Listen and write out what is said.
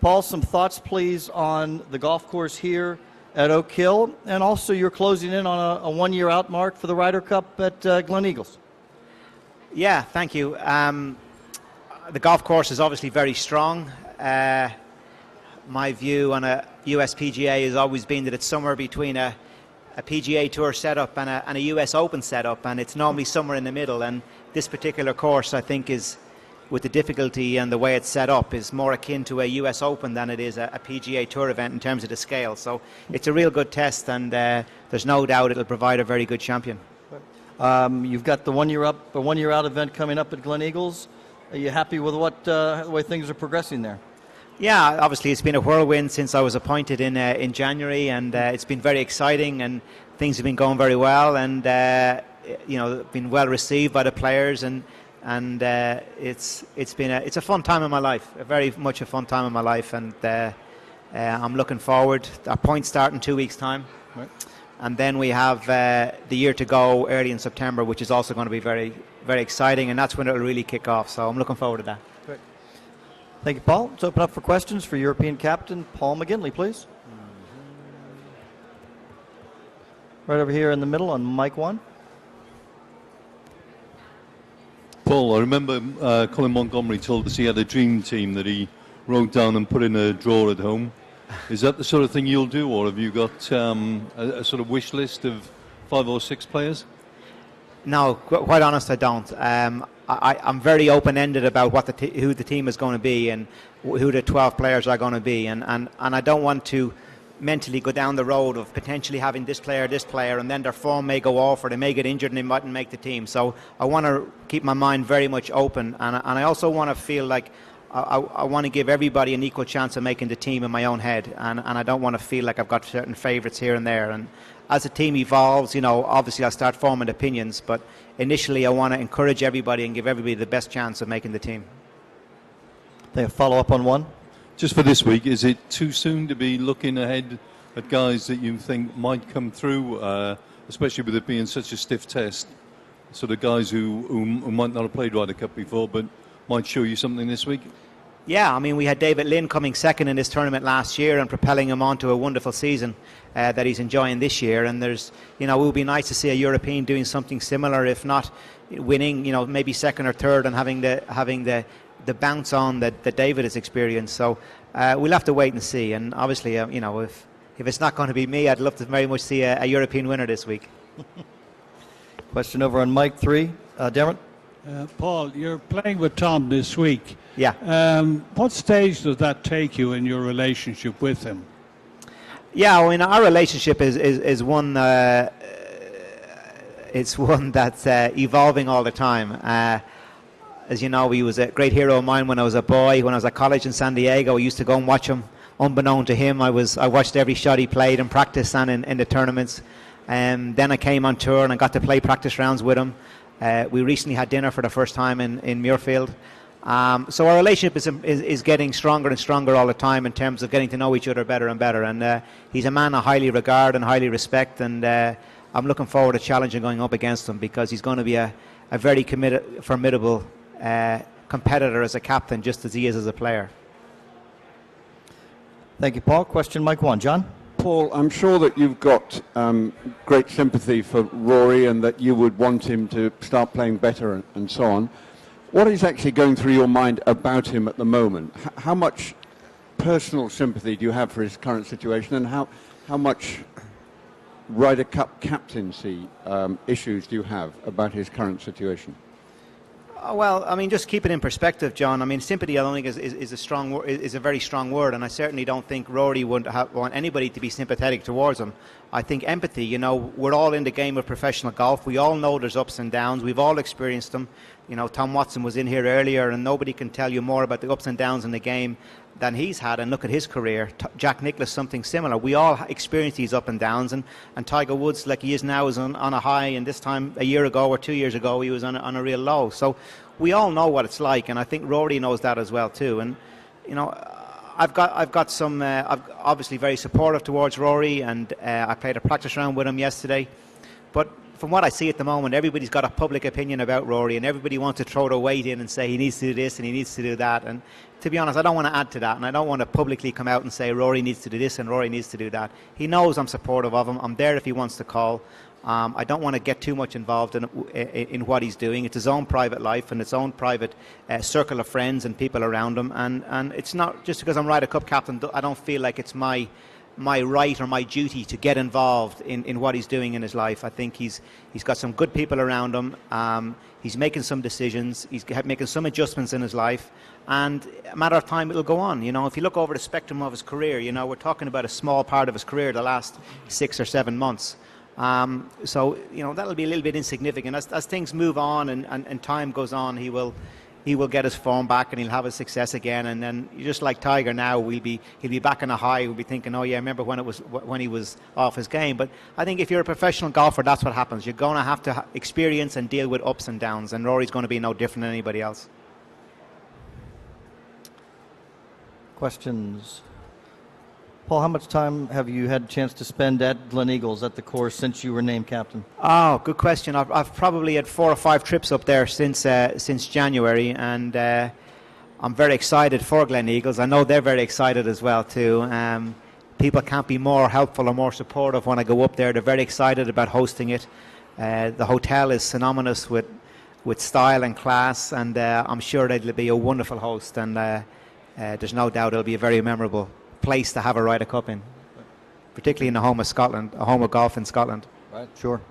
Paul, some thoughts, please, on the golf course here at Oak Hill, and also you're closing in on a one-year out mark for the Ryder Cup at Gleneagles. Yeah, thank you. The golf course is obviously very strong. My view on a US PGA has always been that it's somewhere between a PGA Tour setup and a US Open setup, and it's normally somewhere in the middle. And this particular course, I think, is, with the difficulty and the way it's set up, is more akin to a US Open than it is a PGA Tour event in terms of the scale. So it's a real good test, and there's no doubt it'll provide a very good champion. You've got the one-year out event coming up at Gleneagles. Are you happy with the way things are progressing there? Yeah, obviously it's been a whirlwind since I was appointed in January, and it's been very exciting, and things have been going very well, and been well received by the players, and it's a fun time in my life, very much a fun time in my life, and I'm looking forward. Our points start in 2 weeks' time, right. And then we have the year to go early in September, which is also going to be very, very exciting, and that's when it'll really kick off. So I'm looking forward to that. Great. Thank you, Paul. Let's open up for questions for European captain Paul McGinley, please. Right over here in the middle on mic 1. Paul, I remember Colin Montgomery told us he had a dream team that he wrote down and put in a drawer at home. Is that the sort of thing you'll do, or have you got a sort of wish list of 5 or 6 players? No, quite honest, I don't. I'm very open-ended about who the team is going to be and who the 12 players are going to be, and I don't want to mentally go down the road of potentially having this player, and then their form may go off, or they may get injured and they mightn't make the team. So I want to keep my mind very much open, and I also want to feel like I want to give everybody an equal chance of making the team in my own head, and I don't want to feel like I've got certain favourites here and there. And as the team evolves, obviously I'll start forming opinions, but initially I want to encourage everybody and give everybody the best chance of making the team. They follow up on one? Just for this week, is it too soon to be looking ahead at guys that you think might come through, especially with it being such a stiff test, sort of guys who might not have played Ryder Cup before but might show you something this week? Yeah, I mean, we had David Lynn coming second in this tournament last year and propelling him onto a wonderful season that he's enjoying this year. And there's, it would be nice to see a European doing something similar, if not winning, maybe second or third, and having the bounce on that David has experienced. So we'll have to wait and see. And obviously, if it's not going to be me, I'd love to very much see a European winner this week. Question over on mic 3, Dermot. Paul, you're playing with Tom this week. Yeah. What stage does that take you in your relationship with him? Yeah, I mean, our relationship is one. It's one that's evolving all the time. As you know, he was a great hero of mine when I was a boy. When I was at college in San Diego, I used to go and watch him. Unbeknown to him, I watched every shot he played in practice and in the tournaments. And then I came on tour and I got to play practice rounds with him. We recently had dinner for the first time in Muirfield. So our relationship is getting stronger and stronger all the time in terms of getting to know each other better and better. And he's a man I highly regard and highly respect. And I'm looking forward to challenging going up against him, because he's going to be a very formidable competitor as a captain, just as he is as a player. Thank you, Paul. Question, mic 1. John? Paul, I'm sure that you've got great sympathy for Rory and that you would want him to start playing better and so on. What is actually going through your mind about him at the moment? How much personal sympathy do you have for his current situation, and how much Ryder Cup captaincy issues do you have about his current situation? Well, I mean, just keep it in perspective, John. I mean, sympathy, I don't think is a very strong word, and I certainly don't think Rory would want anybody to be sympathetic towards him. I think empathy. We're all in the game of professional golf. We all know there's ups and downs. We've all experienced them. Tom Watson was in here earlier, and nobody can tell you more about the ups and downs in the game than he's had, and look at his career. Jack Nicklaus, something similar. We all experience these up and downs, and Tiger Woods, like he is now, is on a high, and this time a year ago or 2 years ago he was on a real low. So we all know what it's like, and I think Rory knows that as well too. And I've obviously very supportive towards Rory, and I played a practice round with him yesterday. But from what I see at the moment, everybody's got a public opinion about Rory, and everybody wants to throw their weight in and say he needs to do this and he needs to do that. And to be honest, I don't want to add to that, and I don't want to publicly come out and say Rory needs to do this and Rory needs to do that. He knows I'm supportive of him. I'm there if he wants to call. I don't want to get too much involved in what he's doing. It's his own private life and his own private circle of friends and people around him. And it's not just because I'm Ryder Cup captain, I don't feel like it's my right or my duty to get involved in what he's doing in his life. I think he's got some good people around him. He's making some decisions. He's making some adjustments in his life. And a matter of time, it'll go on. You know, if you look over the spectrum of his career, you know, we're talking about a small part of his career, the last 6 or 7 months. So, you know, that'll be a little bit insignificant. As things move on and time goes on, he will get his form back and he'll have his success again. And then, just like Tiger now, he'll be back on a high. We'll be thinking, oh yeah, I remember when he was off his game. But I think if you're a professional golfer, that's what happens. You're going to have to experience and deal with ups and downs. And Rory's going to be no different than anybody else. Questions? Paul, how much time have you had a chance to spend at Gleneagles at the course since you were named captain? Oh, good question. I've probably had 4 or 5 trips up there since January, and I'm very excited for Gleneagles. I know they're very excited as well too. People can't be more helpful or more supportive when I go up there. They're very excited about hosting it. The hotel is synonymous with style and class, and I'm sure they'll be a wonderful host, and there's no doubt it'll be a very memorable place to have a Ryder Cup in, particularly in the home of Scotland, a home of golf in Scotland. Right, sure.